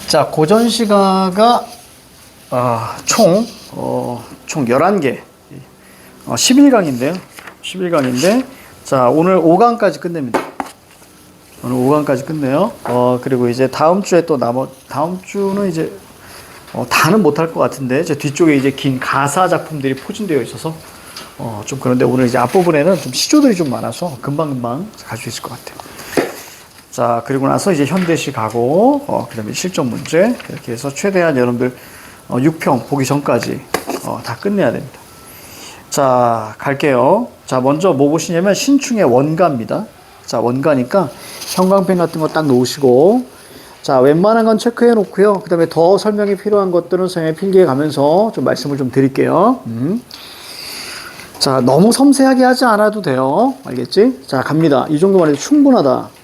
자, 고전시가가 총 11개, 11강인데요. 11강인데, 자, 오늘 5강까지 끝냅니다. 오늘 5강까지 끝내요. 그리고 이제 다음 주에 또 다음 주는 이제, 다는 못할 것 같은데, 제 뒤쪽에 이제 긴 가사 작품들이 포진되어 있어서, 좀 그런데 오늘 이제 앞부분에는 좀 시조들이 좀 많아서 금방금방 갈 수 있을 것 같아요. 자, 그리고 나서 이제 현대시 가고, 그 다음에 실전 문제, 이렇게 해서 최대한 여러분들 6평 보기 전까지 다 끝내야 됩니다. 자, 갈게요. 자, 먼저 뭐 보시냐면 신충의 원가입니다. 자, 원가니까 형광펜 같은 거 딱 놓으시고, 자, 웬만한 건 체크해 놓고요. 그 다음에 더 설명이 필요한 것들은 선생님이 필기해 가면서 좀 말씀을 좀 드릴게요. 자, 너무 섬세하게 하지 않아도 돼요. 알겠지? 자, 갑니다. 이 정도만 해도 충분하다.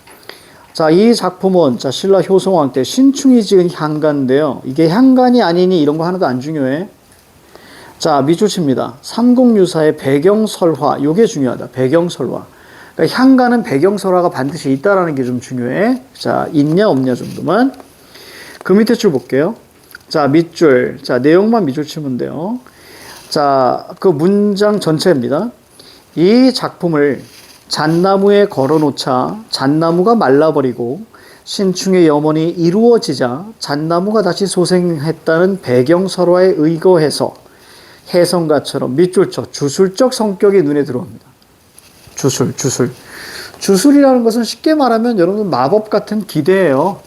자, 이 작품은, 자, 신라 효성왕 때 신충이 지은 향가인데요. 이게 향간이 아니니 이런 거 하나도 안 중요해. 자, 밑줄 칩니다. 삼국유사의 배경설화. 요게 중요하다. 배경설화. 그러니까 향가는 배경설화가 반드시 있다라는 게 좀 중요해. 자, 있냐, 없냐 정도만. 그 밑에 줄 볼게요. 자, 밑줄. 자, 내용만 밑줄 치면 돼요. 자, 그 문장 전체입니다. 이 작품을 잣나무에 걸어놓자 잣나무가 말라버리고 신충의 염원이 이루어지자 잣나무가 다시 소생했다는 배경설화에 의거해서 해성가처럼 밑줄 쳐 주술적 성격이 눈에 들어옵니다. 주술이라는 것은 쉽게 말하면 여러분 마법 같은 기대예요.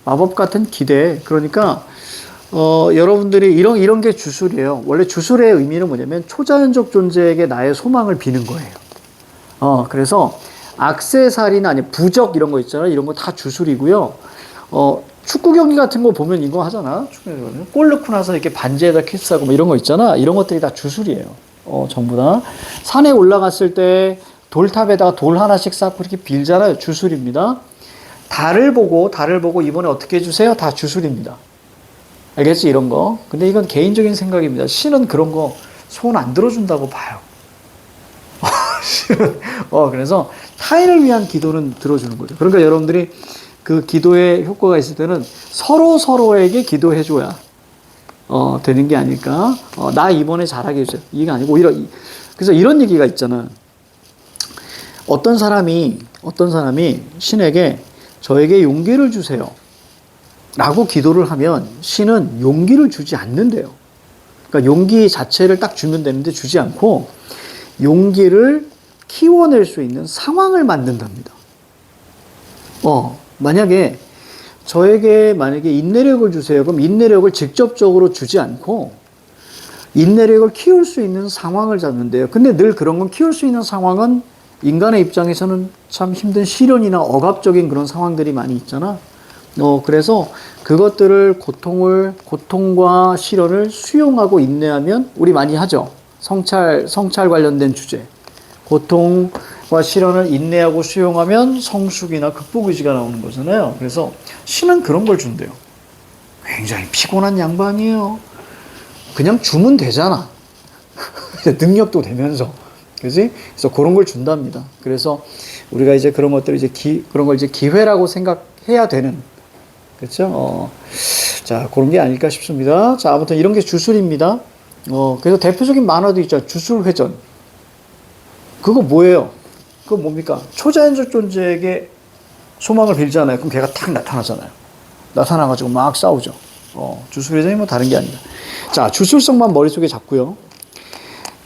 마법 같은 기대. 그러니까 여러분들이 이런 게 주술이에요. 원래 주술의 의미는 뭐냐면 초자연적 존재에게 나의 소망을 비는 거예요. 그래서 액세서리나 아니 부적 이런 거 있잖아요. 이런 거 다 주술이고요. 축구 경기 같은 거 보면 이거 하잖아. 골 넣고 나서 이렇게 반지에다 키스하고 뭐 이런 거 있잖아. 이런 것들이 다 주술이에요. 전부 다. 산에 올라갔을 때 돌탑에다가 돌 하나씩 쌓고 이렇게 빌잖아요. 주술입니다. 달을 보고 이번에 어떻게 해주세요? 다 주술입니다. 알겠지? 이런 거. 근데 이건 개인적인 생각입니다. 신은 그런 거 손 안 들어준다고 봐요. 그래서 타인을 위한 기도는 들어주는 거죠. 그러니까 여러분들이 그 기도의 효과가 있을 때는 서로에게 기도해줘야, 되는 게 아닐까. 나 이번에 잘하게 해주세요. 이게 아니고, 그래서 이런 얘기가 있잖아. 어떤 사람이 신에게 저에게 용기를 주세요. 라고 기도를 하면 신은 용기를 주지 않는데요. 그러니까 용기 자체를 딱 주면 되는데 주지 않고 용기를 키워낼 수 있는 상황을 만든답니다. 만약에 저에게 인내력을 주세요. 그럼 인내력을 직접적으로 주지 않고 인내력을 키울 수 있는 상황을 잡는데요. 근데 늘 그런 건 키울 수 있는 상황은 인간의 입장에서는 참 힘든 시련이나 억압적인 그런 상황들이 많이 있잖아. 그래서 그것들을 고통과 시련을 수용하고 인내하면 우리 많이 하죠. 성찰 관련된 주제. 고통과 시련을 인내하고 수용하면 성숙이나 극복의지가 나오는 거잖아요. 그래서 신은 그런 걸 준대요. 굉장히 피곤한 양반이에요. 그냥 주면 되잖아. 능력도 되면서. 그지? 그래서 그런 걸 준답니다. 그래서 우리가 이제 그런 것들을 그런 걸 기회라고 생각해야 되는. 그렇죠? 자, 그런 게 아닐까 싶습니다. 자, 아무튼 이런 게 주술입니다. 그래서 대표적인 만화도 있죠. 주술회전. 그거 뭐예요? 그거 뭡니까? 초자연적 존재에게 소망을 빌잖아요. 그럼 걔가 탁 나타나잖아요. 나타나가지고 막 싸우죠. 주술회전이 뭐 다른 게 아니다. 자, 주술성만 머릿속에 잡고요.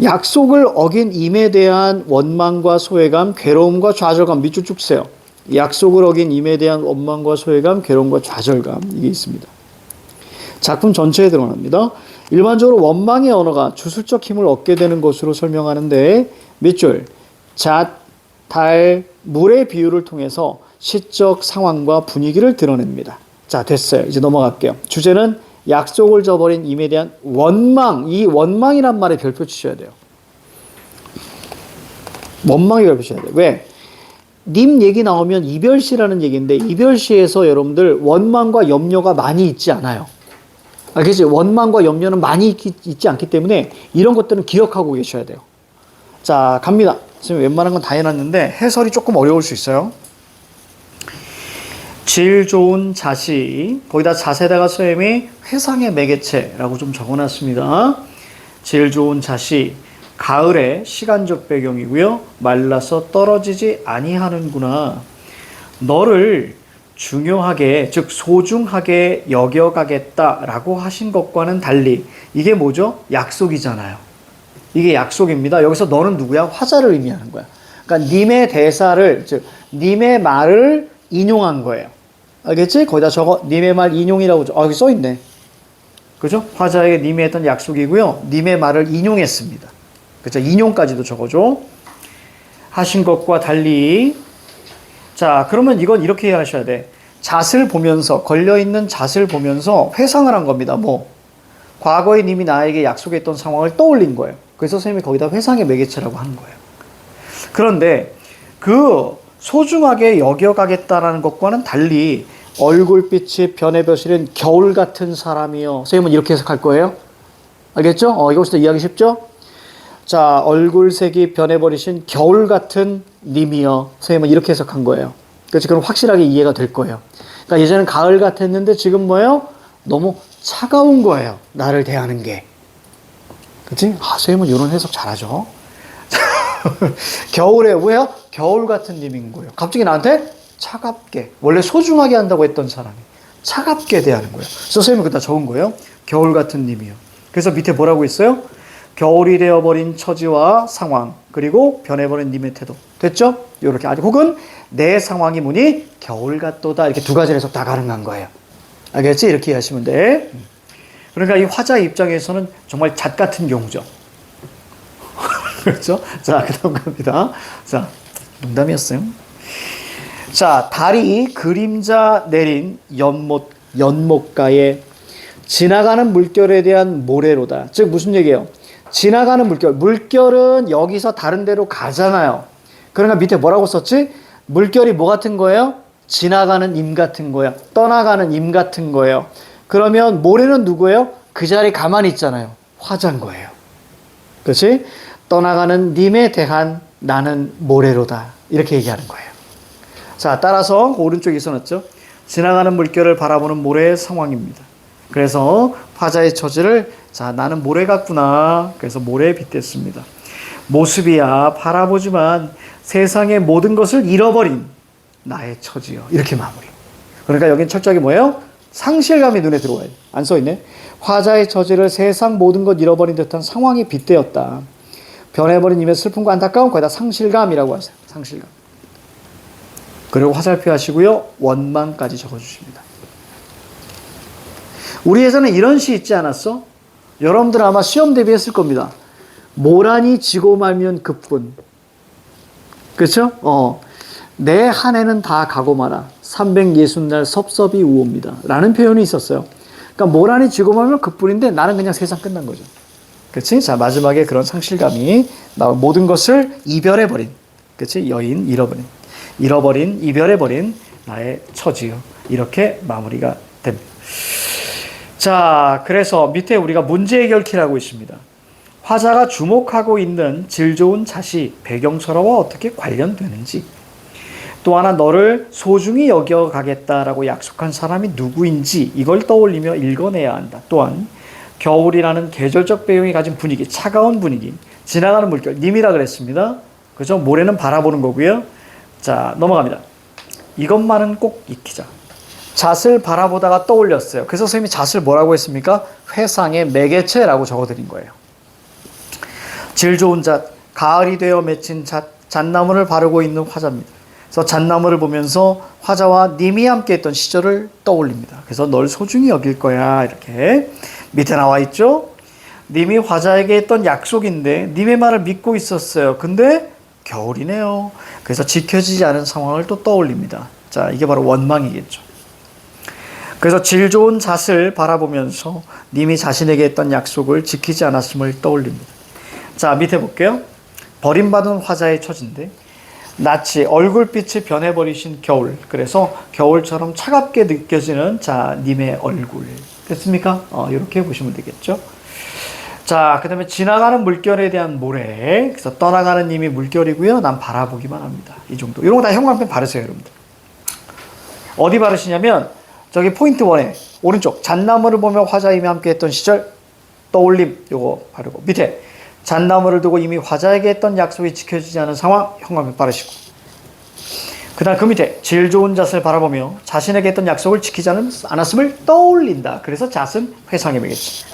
약속을 어긴 임에 대한 원망과 소외감, 괴로움과 좌절감 밑줄 쭉 세요. 약속을 어긴 임에 대한 원망과 소외감, 괴로움과 좌절감 이게 있습니다. 작품 전체에 드러납니다. 일반적으로 원망의 언어가 주술적 힘을 얻게 되는 것으로 설명하는데 밑줄, 잣, 달, 물의 비유를 통해서 시적 상황과 분위기를 드러냅니다. 자, 됐어요. 이제 넘어갈게요. 주제는 약속을 저버린 임에 대한 원망. 이 원망이란 말에 별표 치셔야 돼요. 원망에 별표 치셔야 돼요. 왜? 님 얘기 나오면 이별시라는 얘기인데 이별시에서 여러분들 원망과 염려가 많이 있지 않아요. 그치? 원망과 염려는 많이 있지 않기 때문에 이런 것들은 기억하고 계셔야 돼요. 자, 갑니다. 지금 웬만한 건 다 해놨는데 해설이 조금 어려울 수 있어요. 질 좋은 자시, 거기다 자세다가 선생님이 회상의 매개체라고 좀 적어놨습니다. 질 좋은 자시, 가을의 시간적 배경이고요. 말라서 떨어지지 아니하는구나. 너를 중요하게, 즉 소중하게 여겨가겠다라고 하신 것과는 달리 이게 뭐죠? 약속이잖아요. 이게 약속입니다. 여기서 너는 누구야? 화자를 의미하는 거야. 그러니까 님의 대사를, 즉 님의 말을 인용한 거예요. 알겠지? 거기다 저거 님의 말 인용이라고 여기 써있네. 그죠? 화자에게 님이 했던 약속이고요. 님의 말을 인용했습니다. 그죠? 인용까지도 적어줘. 하신 것과 달리. 자, 그러면 이건 이렇게 이해하셔야 돼. 잣을 보면서, 걸려있는 잣을 보면서 회상을 한 겁니다. 뭐, 과거에 님이 나에게 약속했던 상황을 떠올린 거예요. 그래서 선생님이 거기다 회상의 매개체라고 하는 거예요. 그런데 그 소중하게 여겨가겠다라는 것과는 달리 얼굴빛이 변해버리는 겨울 같은 사람이요. 선생님은 이렇게 해석할 거예요. 알겠죠? 이거 진짜 이해하기 쉽죠? 자, 얼굴색이 변해버리신 겨울 같은 님이요. 선생님은 이렇게 해석한 거예요. 그렇지? 그럼 확실하게 이해가 될 거예요. 그러니까 예전엔 가을 같았는데 지금 뭐예요? 너무 차가운 거예요. 나를 대하는 게. 그치? 선생님은 이런 해석 잘하죠. 겨울에 왜요? 겨울 같은 님인 거예요. 갑자기 나한테 차갑게, 원래 소중하게 한다고 했던 사람이 차갑게 대하는 거예요. 그래서 선생님은 그다 적은 거예요. 겨울 같은 님이요. 그래서 밑에 뭐라고 있어요? 겨울이 되어버린 처지와 상황, 그리고 변해버린 님의 태도. 됐죠? 이렇게 아주 혹은 내 상황이 뭐니? 겨울 같도다. 이렇게 두 가지 해석 다 가능한 거예요. 알겠지? 이렇게 이해하시면 돼. 그러니까 이 화자 입장에서는 정말 잣 같은 경우죠. 그렇죠? 자, 그 다음 갑니다. 자, 농담이었어요. 자, 달이 그림자 내린 연못가에 지나가는 물결에 대한 모래로다. 즉, 무슨 얘기예요? 지나가는 물결. 물결은 여기서 다른 데로 가잖아요. 그러니까 밑에 뭐라고 썼지? 물결이 뭐 같은 거예요? 지나가는 임 같은 거예요. 떠나가는 임 같은 거예요. 그러면 모래는 누구예요? 그 자리에 가만히 있잖아요. 화자인 거예요. 그렇지? 떠나가는 님에 대한 나는 모래로다. 이렇게 얘기하는 거예요. 자, 따라서 오른쪽에 써놨죠. 지나가는 물결을 바라보는 모래의 상황입니다. 그래서 화자의 처지를 자, 나는 모래 같구나. 그래서 모래에 빗댔습니다. 모습이야 바라보지만 세상의 모든 것을 잃어버린 나의 처지요. 이렇게 마무리. 그러니까 여긴 철저하게 뭐예요? 상실감이 눈에 들어와요. 안 써있네. 화자의 처지를 세상 모든 것 잃어버린 듯한 상황이 빗대었다. 변해버린 님의 슬픔과 안타까움, 거기다 상실감이라고 하세요. 상실감. 그리고 화살표 하시고요. 원망까지 적어주십니다. 우리 예전에 이런 시 있지 않았어? 여러분들 아마 시험 대비했을 겁니다. 모란이 지고 말면 급군. 그렇죠? 내 한 해는 다 가고 마라. 360날 섭섭이 우옵니다. 라는 표현이 있었어요. 그러니까 모란이 지고 말면 급분인데 나는 그냥 세상 끝난 거죠. 그렇지? 자, 마지막에 그런 상실감이 모든 것을 이별해버린, 그렇지? 여인 잃어버린, 이별해버린 나의 처지요. 이렇게 마무리가 됩니다. 자, 그래서 밑에 우리가 문제 해결키라고 있습니다. 화자가 주목하고 있는 질 좋은 잣이 배경설화와 어떻게 관련되는지, 또 하나 너를 소중히 여겨가겠다라고 약속한 사람이 누구인지 이걸 떠올리며 읽어내야 한다. 또한 겨울이라는 계절적 배경이 가진 분위기, 차가운 분위기, 지나가는 물결, 님이라 그랬습니다. 그죠? 모래는 바라보는 거고요. 자, 넘어갑니다. 이것만은 꼭 익히자. 잣을 바라보다가 떠올렸어요. 그래서 선생님이 잣을 뭐라고 했습니까? 회상의 매개체라고 적어드린 거예요. 질 좋은 잣, 가을이 되어 맺힌 잣나무를 바르고 있는 화자입니다. 그래서 잣나무를 보면서 화자와 님이 함께 했던 시절을 떠올립니다. 그래서 널 소중히 여길 거야. 이렇게 밑에 나와 있죠. 님이 화자에게 했던 약속인데 님의 말을 믿고 있었어요. 근데 겨울이네요. 그래서 지켜지지 않은 상황을 또 떠올립니다. 자, 이게 바로 원망이겠죠. 그래서 질 좋은 잣을 바라보면서 님이 자신에게 했던 약속을 지키지 않았음을 떠올립니다. 자, 밑에 볼게요. 버림받은 화자의 처지인데 낯이 얼굴빛이 변해버리신 겨울. 그래서 겨울처럼 차갑게 느껴지는 자, 님의 얼굴. 됐습니까? 이렇게 보시면 되겠죠. 자, 그 다음에 지나가는 물결에 대한 모래. 그래서 떠나가는 님이 물결이고요. 난 바라보기만 합니다. 이 정도. 이런 거 다 형광펜 바르세요, 여러분들. 어디 바르시냐면 저기 포인트 1에 오른쪽 잣나무를 보며 화자이며 함께했던 시절 떠올림 요거 바르고 밑에 잣나무를 두고 이미 화자에게 했던 약속이 지켜지지 않은 상황 형광펜 바르시고 그 다음 그 밑에 질 좋은 잣을 바라보며 자신에게 했던 약속을 지키지 않았음을 떠올린다. 그래서 잣은 회상임이겠지.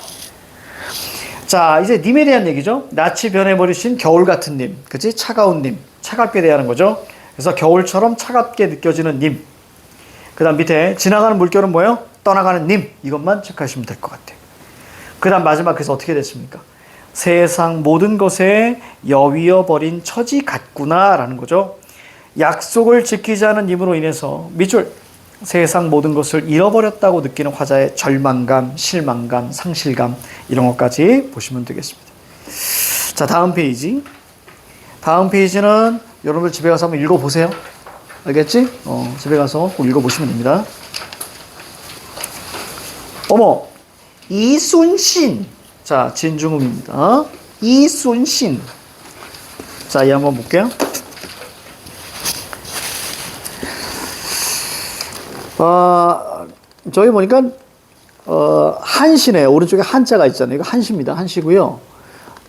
자 이제 님에 대한 얘기죠. 낯이 변해버리신 겨울 같은 님, 그치? 차가운 님, 차갑게 대하는 거죠. 그래서 겨울처럼 차갑게 느껴지는 님. 그 다음 밑에 지나가는 물결은 뭐예요? 떠나가는 님. 이것만 체크하시면 될 것 같아요. 그 다음 마지막 그래서 어떻게 됐습니까? 세상 모든 것에 여위어 버린 처지 같구나 라는 거죠. 약속을 지키지 않은 님으로 인해서 밑줄 세상 모든 것을 잃어버렸다고 느끼는 화자의 절망감, 실망감, 상실감 이런 것까지 보시면 되겠습니다. 자 다음 페이지. 다음 페이지는 여러분들 집에 가서 한번 읽어보세요. 알겠지? 집에 가서 꼭 읽어보시면 됩니다. 어머, 이순신. 자, 진중음입니다. 이순신. 자, 이 한번 볼게요. 저희 보니까, 한시네. 오른쪽에 한자가 있잖아요. 이거 한시입니다. 한시고요.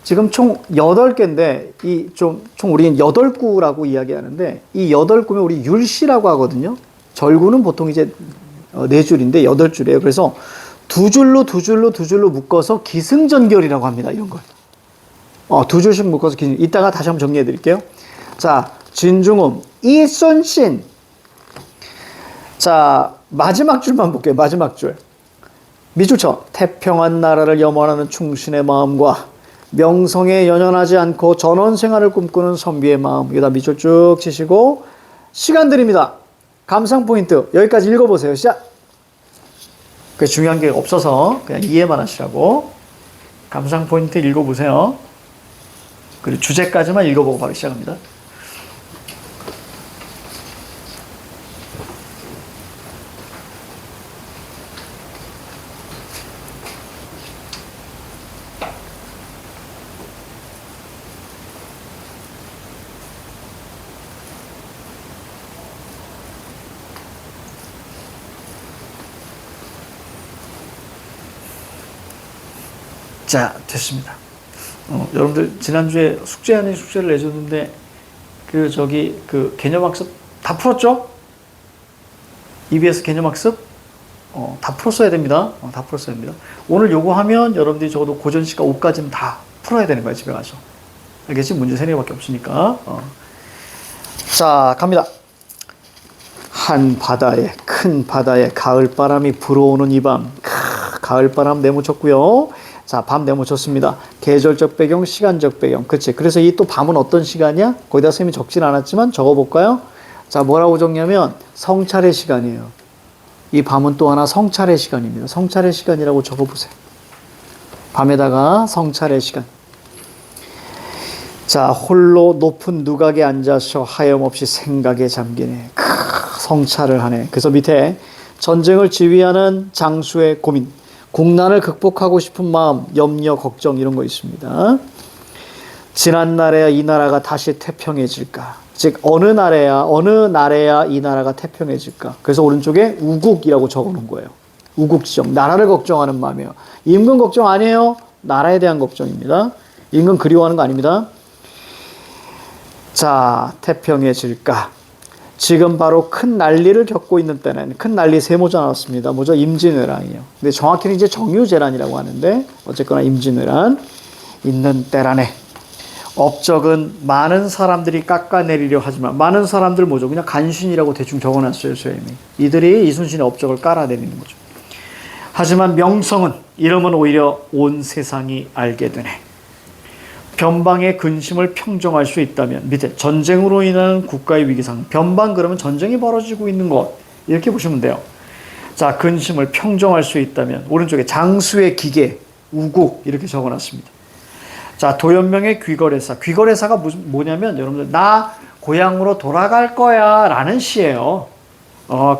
지금 총 8개인데, 총 우리는 8구라고 이야기하는데, 이 8구면 우리 율시라고 하거든요. 절구는 보통 이제 4줄인데 8줄이에요. 그래서 두 줄로 묶어서 기승전결이라고 합니다. 이런 걸. 2줄씩 묶어서 이따가 다시 한번 정리해 드릴게요. 자, 진중음, 이순신. 자, 마지막 줄만 볼게요. 마지막 줄. 밑줄쳐. 태평한 나라를 염원하는 충신의 마음과 명성에 연연하지 않고 전원 생활을 꿈꾸는 선비의 마음. 여기다 밑줄 쭉 치시고 시간 드립니다. 감상 포인트 여기까지 읽어보세요. 시작. 그 중요한 게 없어서 그냥 이해만 하시라고. 감상 포인트 읽어보세요. 그리고 주제까지만 읽어보고 바로 시작합니다. 자, 됐습니다. 여러분들 지난주에 숙제 아닌 숙제를 내줬는데 그 개념학습 다 풀었죠? EBS 개념학습 다 풀었어야 됩니다. 다 풀었어야 됩니다. 오늘 요거 하면 여러분들이 적어도 고전 시가 5까지는 다 풀어야 되는 거예요. 집에 가서. 알겠지? 문제 3개밖에 없으니까. 자, 갑니다. 한 바다에, 큰 바다에 가을바람이 불어오는 이 밤. 가을바람 내묻혔고요. 자, 밤 내묻혔습니다. 계절적 배경, 시간적 배경. 그치? 그래서 이 또 밤은 어떤 시간이야? 거기다 선생님이 적진 않았지만 적어볼까요? 자, 뭐라고 적냐면 성찰의 시간이에요. 이 밤은 또 하나 성찰의 시간입니다. 성찰의 시간이라고 적어보세요. 밤에다가 성찰의 시간. 자, 홀로 높은 누각에 앉아서 하염없이 생각에 잠기네. 성찰을 하네. 그래서 밑에 전쟁을 지휘하는 장수의 고민. 국난을 극복하고 싶은 마음, 염려, 걱정 이런 거 있습니다. 지난 날에야 이 나라가 다시 태평해질까? 즉 어느 날에야 이 나라가 태평해질까? 그래서 오른쪽에 우국이라고 적어놓은 거예요. 우국지정, 나라를 걱정하는 마음이에요. 임금 걱정 아니에요. 나라에 대한 걱정입니다. 임금 그리워하는 거 아닙니다. 자, 태평해질까? 지금 바로 큰 난리를 겪고 있는 때는 큰 난리 세모자 나왔습니다. 뭐죠? 임진왜란이요. 근데 정확히는 이제 정유재란이라고 하는데 어쨌거나 임진왜란 있는 때라네. 업적은 많은 사람들이 깎아내리려 하지만 많은 사람들 뭐죠? 그냥 간신이라고 대충 적어놨어요. 선생님이. 이들이 이순신의 업적을 깔아내리는 거죠. 하지만 명성은 이름은 오히려 온 세상이 알게 되네. 변방의 근심을 평정할 수 있다면 밑에 전쟁으로 인한 국가의 위기상 변방 그러면 전쟁이 벌어지고 있는 것 이렇게 보시면 돼요. 자, 근심을 평정할 수 있다면 오른쪽에 장수의 기계 우국 이렇게 적어놨습니다. 자, 도연명의 귀거래사. 귀거래사가 뭐냐면 여러분들 나 고향으로 돌아갈 거야 라는 시예요.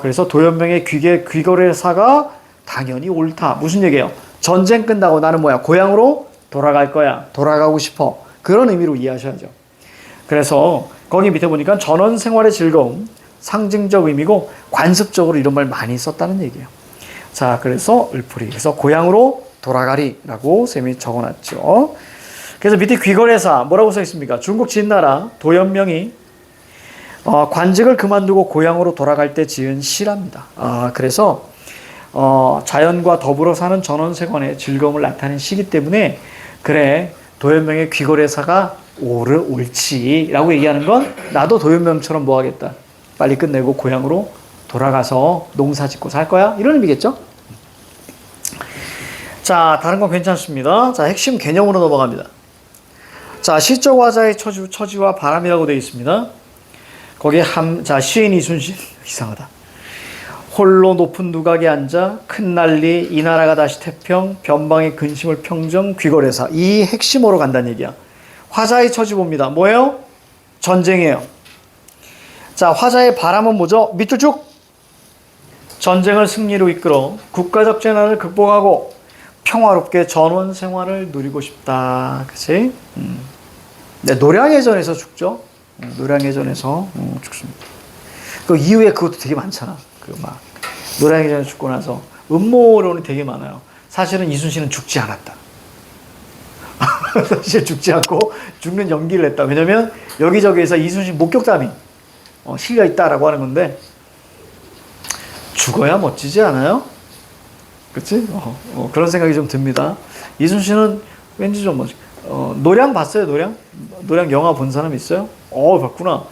그래서 도연명의 귀거래사가 당연히 옳다. 무슨 얘기예요? 전쟁 끝나고 나는 뭐야? 고향으로 돌아갈 거야. 돌아가고 싶어. 그런 의미로 이해하셔야죠. 그래서 거기 밑에 보니까 전원 생활의 즐거움, 상징적 의미고 관습적으로 이런 말 많이 썼다는 얘기예요. 자, 그래서 을풀이. 그래서 고향으로 돌아가리라고 쌤이 적어놨죠. 그래서 밑에 귀거래사 뭐라고 써 있습니까? 중국 진나라 도연명이 관직을 그만두고 고향으로 돌아갈 때 지은 시랍니다. 그래서 자연과 더불어 사는 전원세관의 즐거움을 나타낸 시기 때문에 그래 도연명의 귀거래사가 옳지라고 얘기하는 건 나도 도연명처럼 뭐 하겠다. 빨리 끝내고 고향으로 돌아가서 농사 짓고 살 거야? 이런 의미겠죠? 자, 다른 건 괜찮습니다. 자, 핵심 개념으로 넘어갑니다. 자, 시적 화자의 처지와 바람이라고 되어 있습니다. 거기에 자, 시인 이순신. 이상하다. 홀로 높은 누각에 앉아 큰 난리 이 나라가 다시 태평 변방의 근심을 평정 귀거래사. 이 핵심으로 간다는 얘기야. 화자의 처지 봅니다. 뭐예요? 전쟁이에요. 자, 화자의 바람은 뭐죠? 밑줄 쭉. 전쟁을 승리로 이끌어 국가적 재난을 극복하고 평화롭게 전원 생활을 누리고 싶다. 그치? 네, 노량해전에서 죽죠. 노량해전에서 죽습니다. 그 이후에 그것도 되게 많잖아. 노량해전에 죽고 나서 음모론이 되게 많아요. 사실은 이순신은 죽지 않았다. 사실 죽지 않고 죽는 연기를 했다. 왜냐면 여기저기에서 이순신 목격담이 실려 있다라고 하는 건데 죽어야 멋지지 않아요? 그치? 그런 생각이 좀 듭니다. 이순신은 왠지 좀 멋지. 노량 봤어요, 노량? 노량 영화 본 사람 있어요? 봤구나.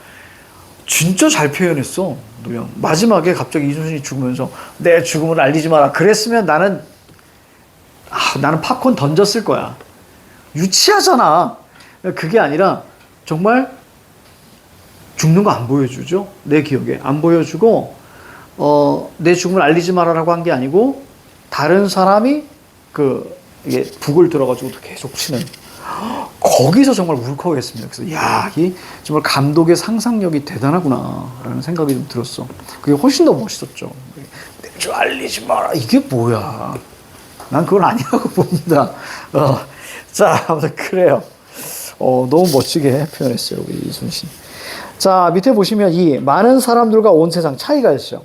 진짜 잘 표현했어, 노량. 마지막에 갑자기 이순신이 죽으면서 내 죽음을 알리지 마라. 그랬으면 나는 팝콘 던졌을 거야. 유치하잖아. 그게 아니라 정말 죽는 거 안 보여주죠. 내 기억에. 안 보여주고, 내 죽음을 알리지 마라라고 한 게 아니고, 다른 사람이 이게 북을 들어가지고 계속 치는. 거기서 정말 울컥했습니다. 그래서, 이 정말 감독의 상상력이 대단하구나. 라는 생각이 좀 들었어. 그게 훨씬 더 멋있었죠. 내 죽음 알리지 마라. 이게 뭐야. 난 그건 아니라고 봅니다. 자, 아무튼 그래요. 너무 멋지게 표현했어요, 우리 이순신. 자, 밑에 보시면 이 많은 사람들과 온 세상 차이가 있어요.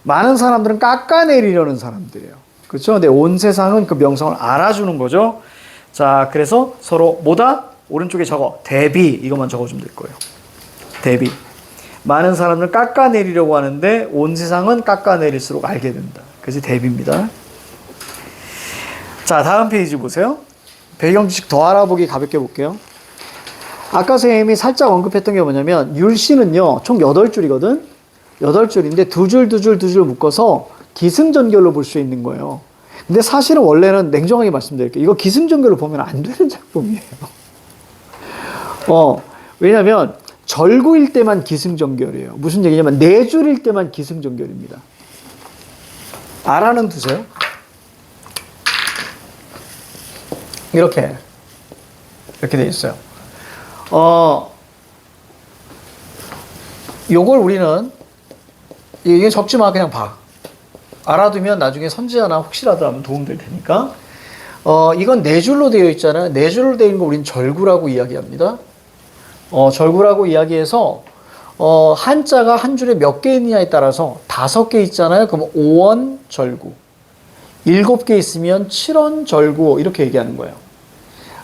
많은 사람들은 깎아내리려는 사람들이에요. 그렇죠? 근데 온 세상은 그 명성을 알아주는 거죠. 자, 그래서 서로 뭐다? 오른쪽에 적어. 대비. 이것만 적어주면 될 거예요. 대비. 많은 사람들은 깎아내리려고 하는데 온 세상은 깎아내릴수록 알게 된다. 그래서 대비입니다. 자, 다음 페이지 보세요. 배경 지식 더 알아보기 가볍게 볼게요. 아까 선생님이 살짝 언급했던 게 뭐냐면 율시는요 총 8줄이거든. 8줄인데 두 줄 묶어서 기승전결로 볼 수 있는 거예요. 근데 사실은 원래는 냉정하게 말씀드릴게요. 이거 기승전결로 보면 안 되는 작품이에요. 왜냐면 절구일 때만 기승전결이에요. 무슨 얘기냐면 4줄일 때만 기승전결입니다. 알아는 두세요. 이렇게 돼 있어요. 요걸 우리는 이게 적지 마. 그냥 봐. 알아두면 나중에 선지하나 혹시라도 하면 도움될 테니까. 이건 4줄로 되어 있잖아요. 4줄로 되어 있는 거 우리는 절구라고 이야기합니다. 절구라고 이야기해서 한자가 한 줄에 몇 개 있느냐에 따라서 5개 있잖아요. 그럼 5원 절구. 7개 있으면 7원 절구. 이렇게 얘기하는 거예요.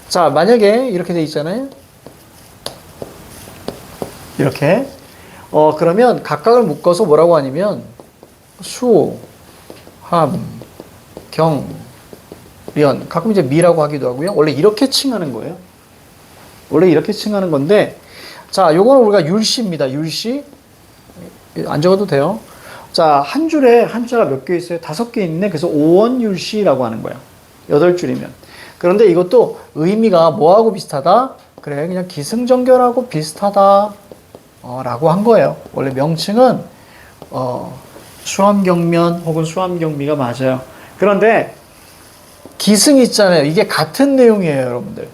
자, 만약에 이렇게 돼 있잖아요. 이렇게. 그러면 각각을 묶어서 뭐라고 하냐면 수, 함, 경, 련. 가끔 이제 미라고 하기도 하고요. 원래 이렇게 칭하는 거예요. 원래 이렇게 칭하는 건데, 자, 요거는 우리가 율시입니다. 율시. 안 적어도 돼요. 자, 한 줄에 한자가 몇 개 있어요? 5개 있네. 그래서 5원 율시라고 하는 거예요. 8줄이면. 그런데 이것도 의미가 뭐하고 비슷하다? 그래, 그냥 기승전결하고 비슷하다. 라고 한 거예요. 원래 명칭은, 수함경면 혹은 수함경미가 맞아요. 그런데, 기승 있잖아요. 이게 같은 내용이에요, 여러분들.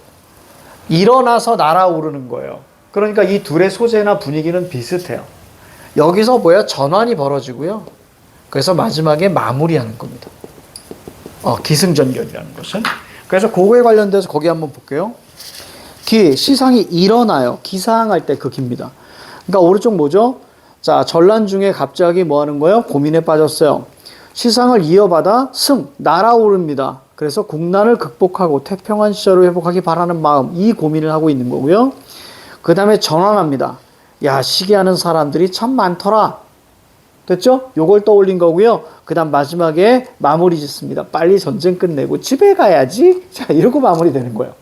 일어나서 날아오르는 거예요. 그러니까 이 둘의 소재나 분위기는 비슷해요. 여기서 뭐야? 전환이 벌어지고요. 그래서 마지막에 마무리하는 겁니다. 기승전결이라는 것은. 그래서 그거에 관련돼서 거기 한번 볼게요. 시상이 일어나요. 기상할 때 그 기입니다. 그러니까 오른쪽 뭐죠? 자, 전란 중에 갑자기 뭐 하는 거예요? 고민에 빠졌어요. 시상을 이어받아 날아오릅니다. 그래서 국난을 극복하고 태평한 시절을 회복하기 바라는 마음, 이 고민을 하고 있는 거고요. 그 다음에 전환합니다. 야, 시기하는 사람들이 참 많더라. 됐죠? 요걸 떠올린 거고요. 그 다음 마지막에 마무리 짓습니다. 빨리 전쟁 끝내고 집에 가야지. 자, 이러고 마무리 되는 거예요.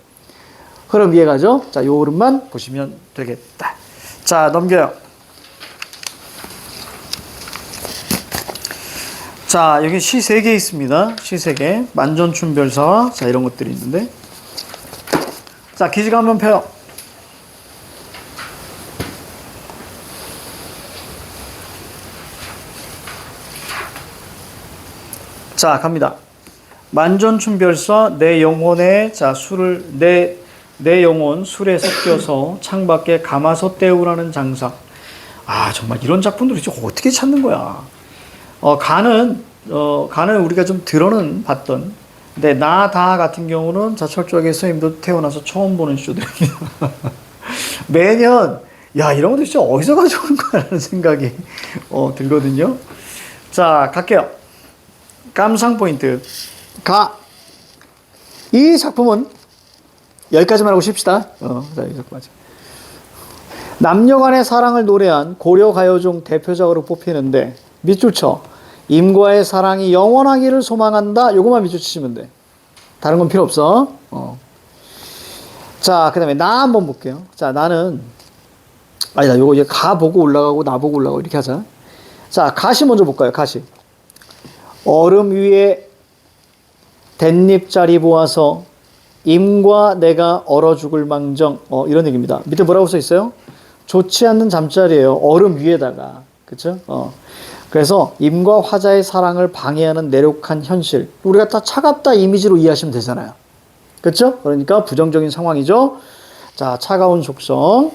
흐름 이해가죠? 자, 요 흐름만 보시면 되겠다. 자, 넘겨요. 자, 여기 시 3개 있습니다. 시 3개. 만전춘별사. 자, 이런 것들이 있는데. 자, 기지가 한번 펴요. 자, 갑니다. 만전춘별사. 내 영혼에, 자, 내 영혼 술에 섞여서 창밖에 가마솥 때우라는 장사. 아, 정말 이런 작품들을 어떻게 찾는 거야. 간은 우리가 좀 들어는 봤던. 근데 나 다 같은 경우는 자, 철저하게 선생님도 태어나서 처음 보는 쇼들입니다. 매년, 야, 이런 것도 진짜 어디서 가져오는 거야라는 생각이 들거든요. 자, 갈게요. 감상 포인트. 이 작품은 여기까지만 하고 쉽시다. 자, 이 작품까지. 남녀 간의 사랑을 노래한 고려 가요 중 대표작으로 뽑히는데 밑줄 쳐. 임과의 사랑이 영원하기를 소망한다. 요거만 밑줄 치시면 돼. 다른 건 필요 없어. 자, 그 다음에 나 한번 볼게요. 자, 나는 아니다. 요거 이제 가 보고 올라가고 나 보고 올라가고 이렇게 하자. 자, 가시 먼저 볼까요? 가시. 얼음 위에 댄잎자리 보아서 임과 내가 얼어 죽을 망정. 이런 얘기입니다. 밑에 뭐라고 써 있어요? 좋지 않는 잠자리예요. 얼음 위에다가. 그쵸? 그래서 임과 화자의 사랑을 방해하는 내력한 현실. 우리가 다 차갑다 이미지로 이해하시면 되잖아요. 그쵸? 그러니까 부정적인 상황이죠. 자, 차가운 속성.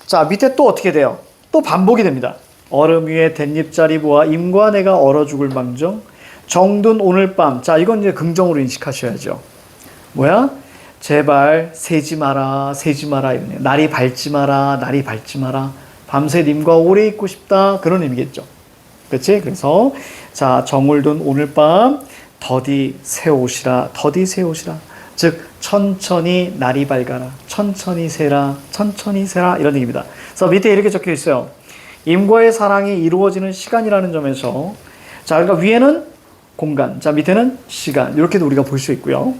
자, 밑에 또 어떻게 돼요? 또 반복이 됩니다. 얼음 위에 댄잎자리 보아 임과 내가 얼어 죽을 망정. 정든 오늘 밤. 자, 이건 이제 긍정으로 인식하셔야죠. 뭐야? 제발 새지 마라, 새지 마라. 이러네. 날이 밝지 마라, 날이 밝지 마라. 밤새 님과 오래 있고 싶다. 그런 의미겠죠. 그렇지? 그래서 자, 정을 둔 오늘 밤 더디 새 옷이라, 더디 새 옷이라. 즉 천천히 날이 밝아라, 천천히 새라, 천천히 새라. 이런 얘기입니다. 그래서 밑에 이렇게 적혀 있어요. 임과의 사랑이 이루어지는 시간이라는 점에서 자, 그러니까 위에는 공간, 자, 밑에는 시간. 이렇게도 우리가 볼 수 있고요.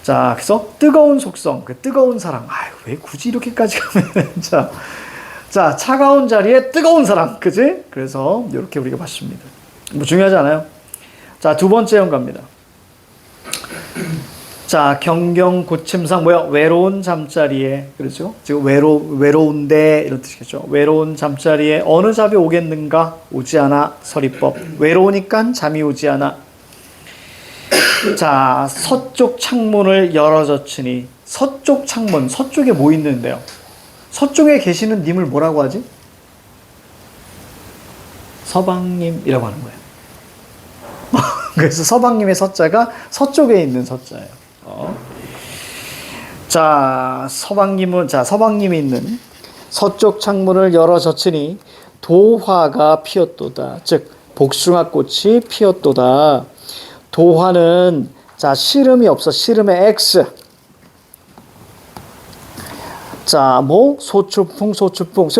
자, 그래서 뜨거운 속성, 그 뜨거운 사랑. 아유, 왜 굳이 이렇게까지 가면 자, 차가운 자리에 뜨거운 사랑, 그지? 그래서 이렇게 우리가 봤습니다. 뭐 중요하지 않아요? 자, 두 번째 형 갑니다. 자, 경경 고침상 뭐야? 외로운 잠자리에, 그렇죠? 지금 외로운데 이런 뜻이겠죠. 외로운 잠자리에 어느 잠이 오겠는가? 오지 않아 서리법. 외로우니까 잠이 오지 않아. 자, 서쪽 창문을 열어젖히니. 서쪽 창문, 서쪽에 뭐 있는데요? 서쪽에 계시는 님을 뭐라고 하지? 서방님이라고 하는 거예요. 그래서 서방님의 서자가 서쪽에 있는 서자예요. 자, 서방님이 있는 서쪽 창문을 열어젖히니 도화가 피었도다. 즉, 복숭아꽃이 피었도다. 도화는 자, 씨름이 없어. 씨름의 X. 자, 뭐 소추풍.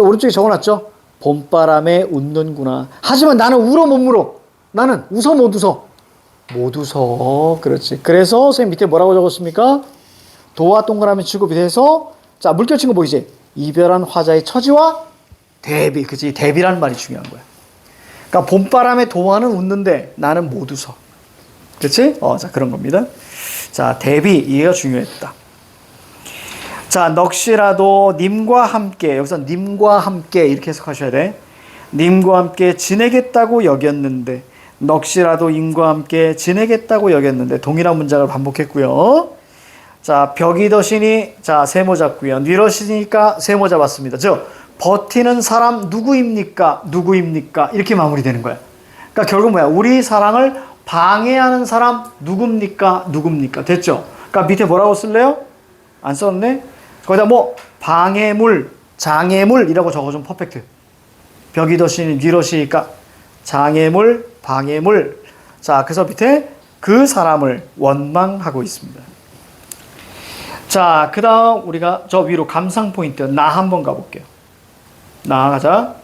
오른쪽에 적어놨죠? 봄바람에 웃는구나. 하지만 나는 울어 못 물어. 나는 웃어 못 웃어. 못 웃어. 그렇지. 그래서 선생님 밑에 뭐라고 적었습니까? 도와 동그라미 치고 밑에서 자, 물결 친 거 보이지? 이별한 화자의 처지와 대비. 그치? 대비라는 말이 중요한 거야. 그러니까 봄바람에 도화는 웃는데 나는 못 웃어. 그렇지? 자, 그런 겁니다. 자, 대비 이해가 중요했다. 자, 넋이라도 님과 함께, 여기서 님과 함께 이렇게 해석하셔야 돼. 님과 함께 지내겠다고 여겼는데, 넋이라도 임과 함께 지내겠다고 여겼는데, 동일한 문장을 반복했고요. 자, 벽이 더시니, 자, 세모 잡고요. 뉘러시니까 세모 잡았습니다. 즉, 버티는 사람 누구입니까? 이렇게 마무리되는 거야. 그러니까 결국 뭐야? 우리 사랑을 방해하는 사람 누굽니까? 됐죠? 그러니까 밑에 뭐라고 쓸래요? 안 썼네? 거기다 뭐 방해물, 장애물이라고 적어주면 퍼펙트. 벽이 더시니 뒤러시니까 장애물, 방해물. 자, 그래서 밑에 그 사람을 원망하고 있습니다. 자, 그 다음 우리가 저 위로 감상 포인트 나 한번 가볼게요. 나 가자.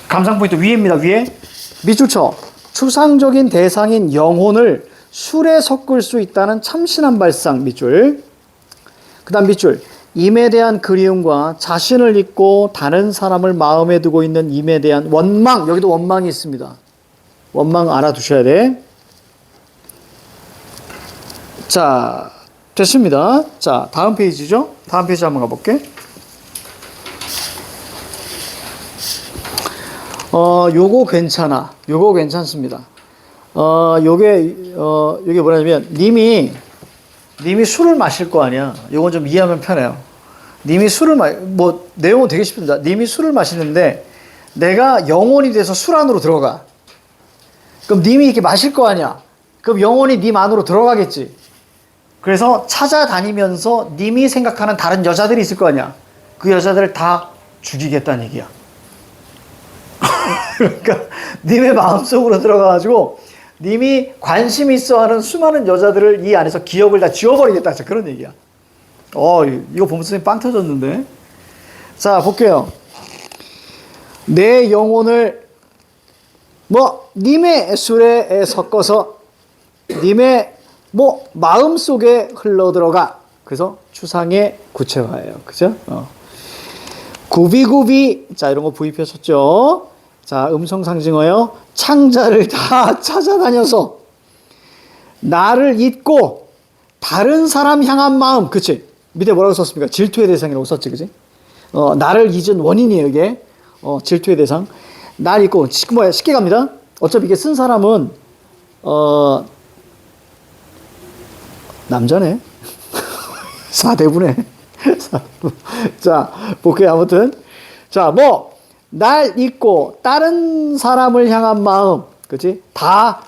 감상 포인트 위에입니다. 위에. 밑줄 쳐. 추상적인 대상인 영혼을 술에 섞을 수 있다는 참신한 발상. 밑줄. 그 다음 밑줄. 임에 대한 그리움과 자신을 잊고 다른 사람을 마음에 두고 있는 임에 대한 원망. 여기도 원망이 있습니다. 원망 알아두셔야 돼. 자, 됐습니다. 자, 다음 페이지죠. 다음 페이지 한번 가볼게. 요거 괜찮아. 요거 괜찮습니다. 요게 뭐냐면, 님이 술을 마실 거 아니야. 요건 좀 이해하면 편해요. 님이 내용은 되게 쉽습니다. 님이 술을 마시는데, 내가 영혼이 돼서 술 안으로 들어가. 그럼 님이 이렇게 마실 거 아니야. 그럼 영혼이 님 안으로 들어가겠지. 그래서 찾아다니면서 님이 생각하는 다른 여자들이 있을 거 아니야. 그 여자들을 다 죽이겠다는 얘기야. 그러니까 님의 마음속으로 들어가가지고 님이 관심 있어하는 수많은 여자들을 이 안에서 기억을 다 지워버리겠다. 그런 얘기야. 이거 보면 선생님 빵 터졌는데. 자, 볼게요. 내 영혼을 님의 술에 섞어서 님의 마음 속에 흘러들어가. 그래서 추상의 구체화예요. 그죠? 구비구비. 자, 이런 거 부입했었죠. 자, 음성 상징어요. 창자를 다 찾아다녀서 나를 잊고 다른 사람 향한 마음. 그치? 밑에 뭐라고 썼습니까? 질투의 대상이라고 썼지. 그치? 나를 잊은 원인이에요, 이게. 질투의 대상. 날 잊고, 쉽게 갑니다. 어차피 이게 쓴 사람은, 남자네. 4대부네. 자, 볼게요. 아무튼. 자, 날 잊고 다른 사람을 향한 마음. 그치? 다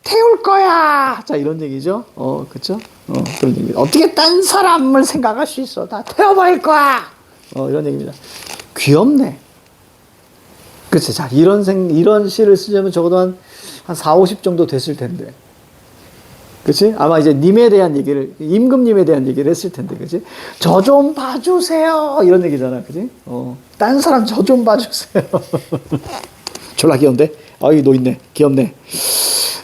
태울 거야. 자, 이런 얘기죠. 그쵸? 그런 얘기. 어떻게 딴 사람을 생각할 수 있어? 다 태워버릴 거야. 이런 얘기입니다. 귀엽네. 그치? 자, 이런 시를 쓰려면 적어도 한 4, 50 정도 됐을 텐데. 그치? 아마 이제 님에 대한 얘기를, 임금님에 대한 얘기를 했을 텐데, 그치? 저 좀 봐주세요. 이런 얘기잖아. 그치? 딴 사람 저 좀 봐주세요. 졸라 귀여운데? 이 노있네. 귀엽네.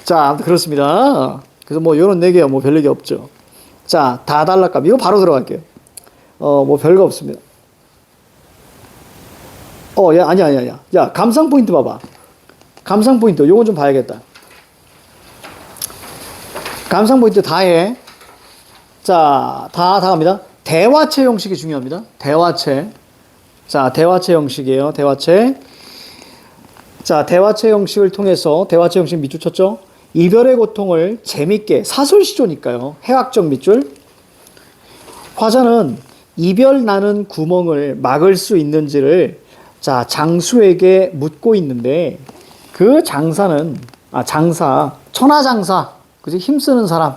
자, 아무튼 그렇습니다. 그래서 요런 얘기야. 별 얘기 없죠. 자, 다 달라감. 이거 바로 들어갈게요. 별거 없습니다. 아니야. 야, 감상 포인트 봐봐. 감상 포인트. 요건 좀 봐야겠다. 감상 포인트 다 해. 자, 다 갑니다. 대화체 형식이 중요합니다. 대화체. 자, 대화체 형식이에요. 대화체. 자, 대화체 형식을 통해서, 대화체 형식 밑줄 쳤죠? 이별의 고통을 재밌게, 사설시조니까요. 해학적 밑줄. 화자는 이별 나는 구멍을 막을 수 있는지를, 자, 장수에게 묻고 있는데, 그 장사, 천하장사. 그지? 힘쓰는 사람.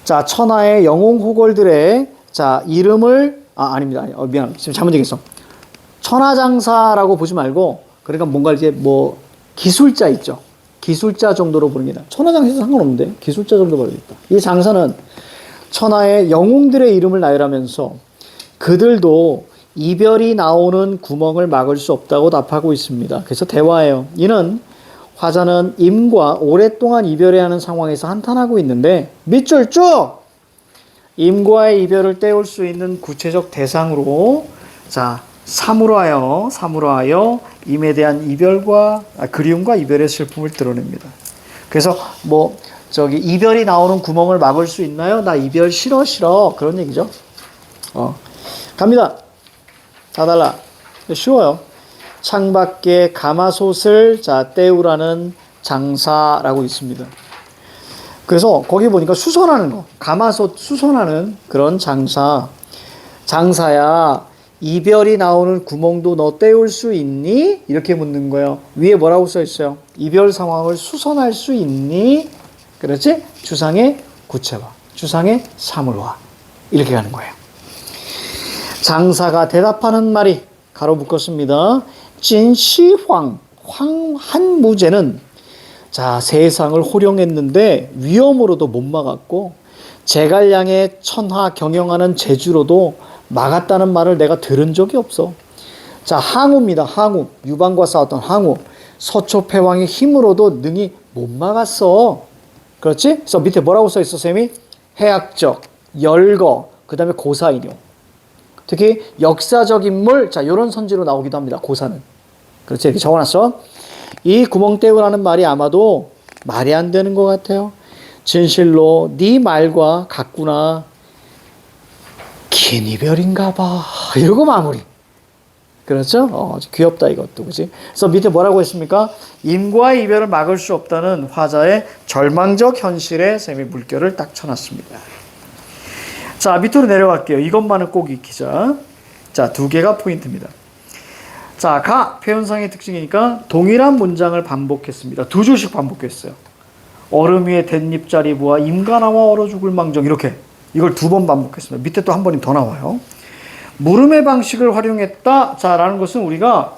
자, 천하의 영웅 호걸들의, 자, 이름을, 아닙니다. 미안. 지금 잘못 얘기했어. 천하장사라고 보지 말고, 그러니까 뭔가 이제 기술자 있죠. 기술자 정도로 부릅니다. 천하장사도 상관없는데, 기술자 정도 부르겠다. 이 장사는 천하의 영웅들의 이름을 나열하면서 그들도 이별이 나오는 구멍을 막을 수 없다고 답하고 있습니다. 그래서 대화예요. 이는 화자는 임과 오랫동안 이별해야 하는 상황에서 한탄하고 있는데 밑줄 쭉! 임과의 이별을 때울 수 있는 구체적 대상으로 자, 사무로 하여 임에 대한 그리움과 이별의 슬픔을 드러냅니다. 그래서 이별이 나오는 구멍을 막을 수 있나요? 나 이별 싫어. 그런 얘기죠. 갑니다. 다 달라. 쉬워요. 창밖에 가마솥을 때우라는 장사라고 있습니다. 그래서 거기 보니까 수선하는 거, 가마솥 수선하는 그런 장사야, 이별이 나오는 구멍도 너 때울 수 있니? 이렇게 묻는 거예요. 위에 뭐라고 써 있어요? 이별 상황을 수선할 수 있니? 그렇지? 추상의 구체화, 추상의 사물화. 이렇게 가는 거예요. 장사가 대답하는 말이 가로 묶었습니다. 진시황, 황한무제는 자, 세상을 호령했는데 위험으로도 못 막았고 제갈량의 천하 경영하는 재주로도 막았다는 말을 내가 들은 적이 없어. 자, 항우입니다. 항우. 유방과 싸웠던 항우. 서초패왕의 힘으로도 능히 못 막았어. 그렇지? 그래서 밑에 뭐라고 써 있어, 쌤이? 해학적, 열거, 그 다음에 고사인요. 특히 역사적 인물, 자, 요런 선지로 나오기도 합니다. 고사는. 그렇지? 이렇게 적어놨어. 이 구멍 떼우라는 말이 아마도 말이 안 되는 것 같아요. 진실로 네 말과 같구나. 긴 이별인가 봐. 이러고 마무리. 그렇죠? 귀엽다 이것도. 그치? 그래서 밑에 뭐라고 했습니까? 임과의 이별을 막을 수 없다는 화자의 절망적 현실에 쌤이 물결을 딱 쳐놨습니다. 자, 밑으로 내려갈게요. 이것만은 꼭 익히자. 자, 두 개가 포인트입니다. 자, 표현상의 특징이니까 동일한 문장을 반복했습니다. 두 줄씩 반복했어요. 얼음 위에 댄잎자리 부와 임가 나와 얼어 죽을 망정. 이렇게. 이걸 두 번 반복했습니다. 밑에 또 한 번이 더 나와요. 물음의 방식을 활용했다. 자, 라는 것은 우리가,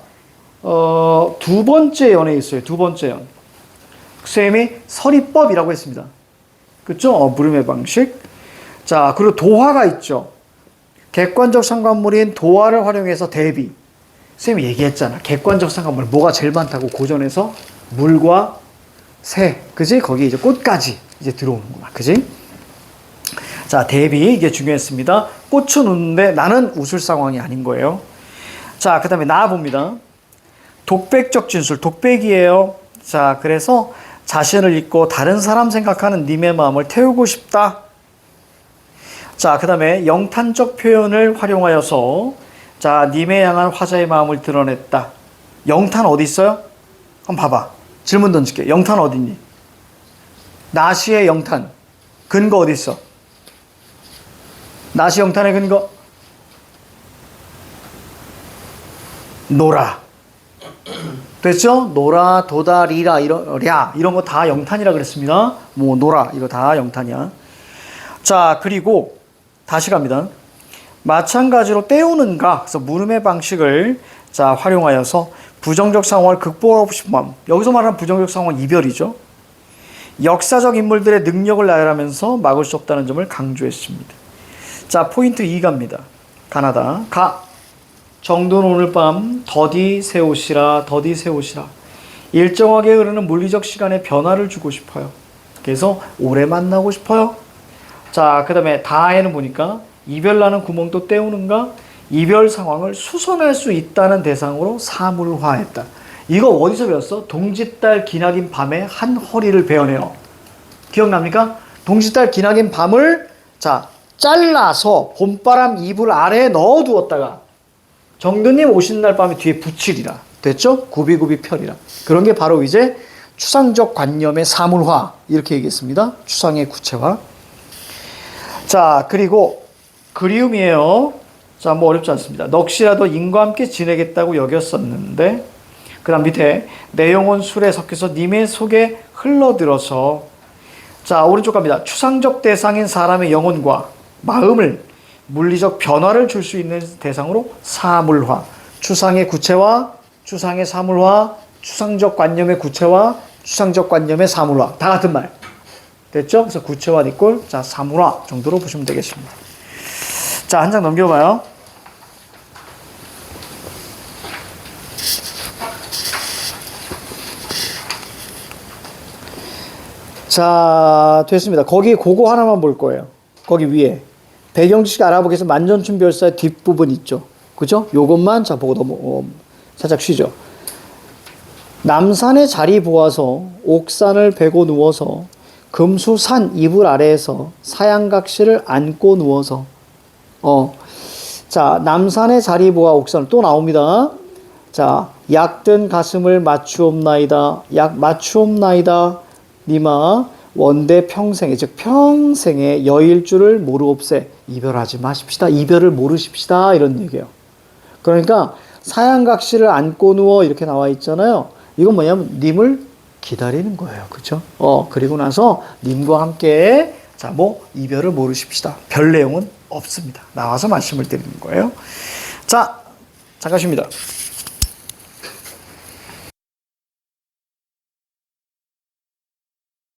두 번째 연에 있어요. 두 번째 연. 쌤이 서리법이라고 했습니다. 그쵸? 물음의 방식. 자, 그리고 도화가 있죠. 객관적 상관물인 도화를 활용해서 대비. 쌤이 얘기했잖아. 객관적 상관물 뭐가 제일 많다고 고전에서 물과 새, 그지? 거기 이제 꽃까지 이제 들어오는구나, 그지? 자, 대비 이게 중요했습니다. 꽃은 웃는데 나는 웃을 상황이 아닌 거예요. 자, 그 다음에 나와 봅니다. 독백적 진술, 독백이에요. 자, 그래서 자신을 잊고 다른 사람 생각하는 님의 마음을 태우고 싶다. 자, 그 다음에 영탄적 표현을 활용하여서 자, 님에 향한 화자의 마음을 드러냈다. 영탄 어디 있어요? 한번 봐봐. 질문 던질게. 영탄 어디 있니? 나시의 영탄. 근거 어디 있어? 나시 영탄의 근거? 노라. 됐죠? 노라, 도다, 리라, 이런 거 다 영탄이라 그랬습니다. 뭐, 노라, 이거 다 영탄이야. 자, 그리고 다시 갑니다. 마찬가지로 때우는가, 그래서 물음의 방식을 자, 활용하여서 부정적 상황을 극복하고 싶은 마음. 여기서 말하는 부정적 상황은 이별이죠. 역사적 인물들의 능력을 나열하면서 막을 수 없다는 점을 강조했습니다. 자, 포인트 2가입니다. 가나다. 정돈 오늘 밤 더디 새 옷이라, 더디 새 옷이라. 일정하게 흐르는 물리적 시간에 변화를 주고 싶어요. 그래서 오래 만나고 싶어요. 자, 그 다음에 다에는 보니까 이별나는 구멍도 때우는가, 이별 상황을 수선할 수 있다는 대상으로 사물화했다. 이거 어디서 배웠어? 동짓달 기나긴 밤에 한 허리를 베어내요. 기억납니까? 동짓달 기나긴 밤을 자, 잘라서 봄바람 이불 아래에 넣어두었다가 정도님 오신 날 밤에 뒤에 붙이리라. 됐죠? 구비구비 펴리라. 그런 게 바로 이제 추상적 관념의 사물화, 이렇게 얘기했습니다. 추상의 구체화. 자, 그리고 그리움이에요. 자, 뭐 어렵지 않습니다. 넋이라도 인과 함께 지내겠다고 여겼었는데, 그 다음 밑에 내 영혼 술에 섞여서 님의 속에 흘러들어서. 자, 오른쪽 갑니다. 추상적 대상인 사람의 영혼과 마음을 물리적 변화를 줄 수 있는 대상으로 사물화. 추상의 구체화, 추상의 사물화, 추상적 관념의 구체화, 추상적 관념의 사물화. 다 같은 말. 됐죠? 그래서 구체화 이꼴, 자, 사물화 정도로 보시면 되겠습니다. 자, 한 장 넘겨봐요. 자, 됐습니다. 거기 그거 하나만 볼 거예요. 거기 위에. 배경지식 알아보기에서 만전춘별사의 뒷부분 있죠. 그죠? 요것만 자, 보고 살짝 쉬죠. 남산의 자리 보아서 옥산을 베고 누워서 금수산 이불 아래에서 사양각시를 안고 누워서. 자, 남산의 자리 보아 옥산을 또 나옵니다. 자, 약든 가슴을 맞추옵나이다. 약 맞추옵나이다. 니마 원대 평생에, 즉 평생에 여일 줄을 모르옵세. 이별하지 마십시다. 이별을 모르십시다. 이런 얘기예요. 그러니까 사양각시를 안고 누워 이렇게 나와 있잖아요. 이건 뭐냐면 님을 기다리는 거예요. 그렇죠? 그리고 나서 님과 함께 자, 뭐 이별을 모르십시다. 별 내용은 없습니다. 나와서 말씀을 드리는 거예요. 자, 잠깐 쉽니다.